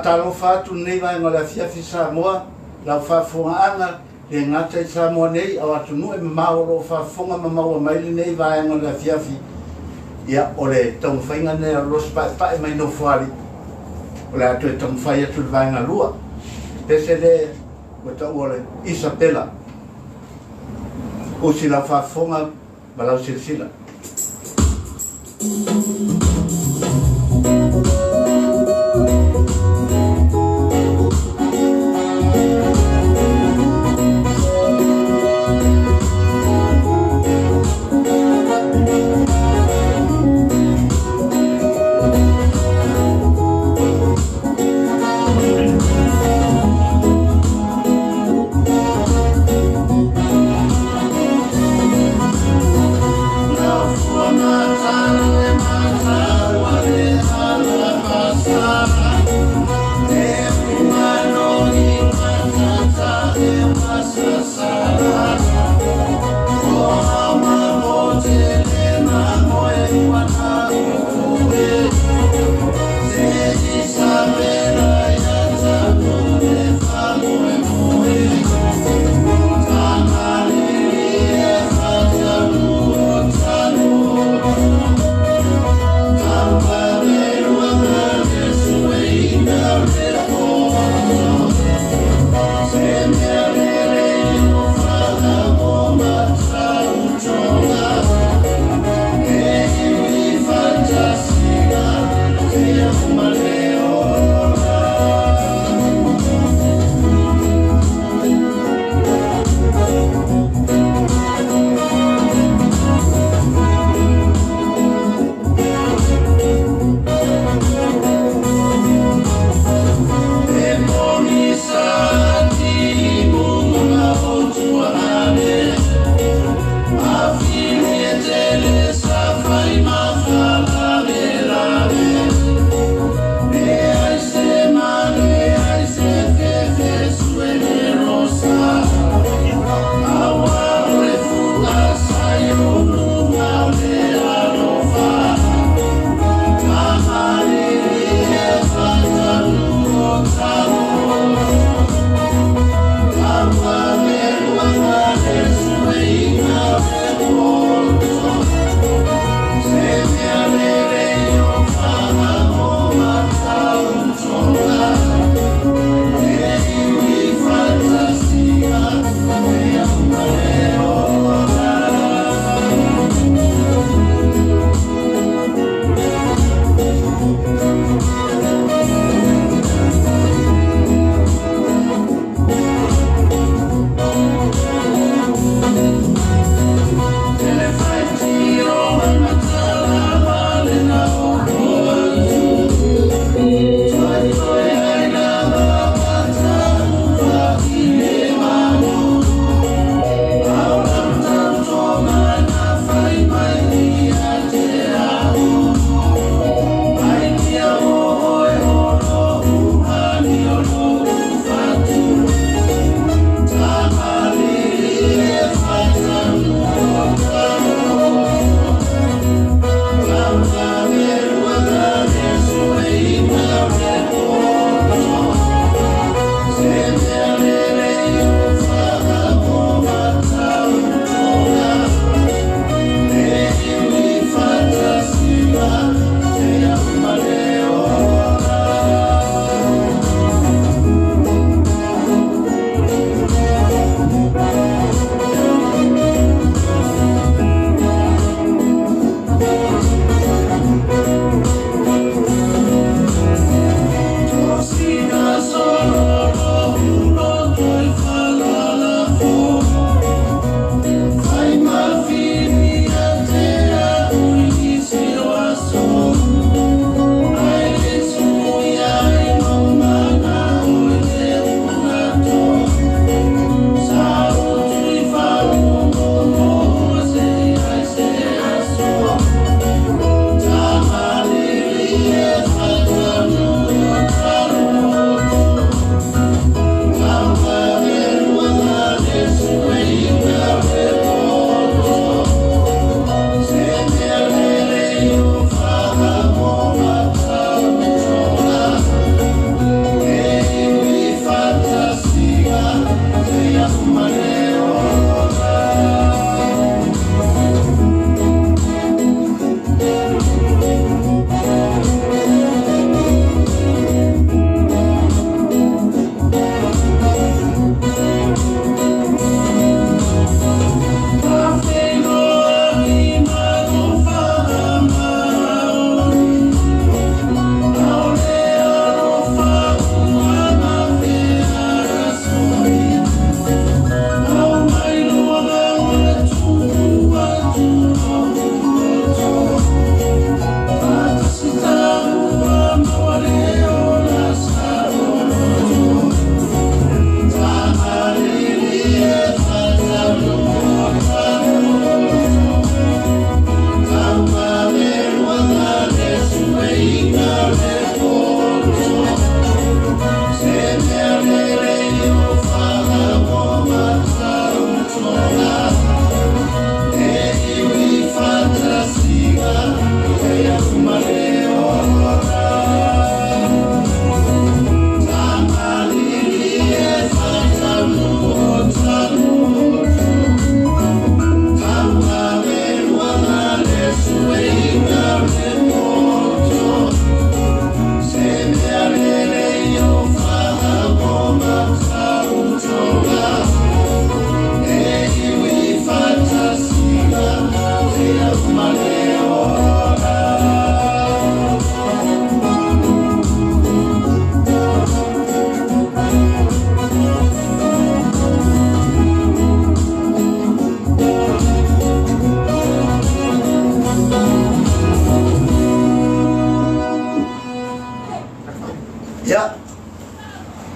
Talo fatu nei vai ngola fiafi Samoa la fafonga anga le ngata Samoa nei au atunu e mauro fafonga mamaua mai nei vai ngola fiafi ia ole tong fainga nei los pa mai no fali ole atu tong faia tu vai ngalua pese le kota ole Isabela o sila fafonga balau silsila. Love for my time,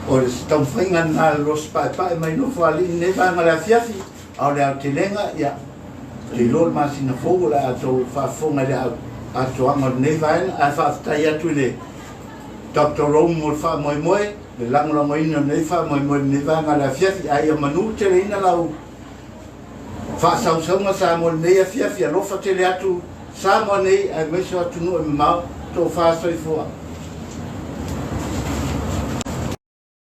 o le tauwhainga nā los pae mai no whali ne vanga le afiafi au le au te lenga ia te lor masina fōu la ato whafonga le ato anga ne vaina a whaftai atu le Dr. Rome mo wha moe moe le langolango ina ne wha moe moe ne vanga le afiafi a ia manu te le ina lau whaasaunga sa mo ne afiafi a lofa te le atu sa mo nei a meso atu no e mau tō whaasoi fua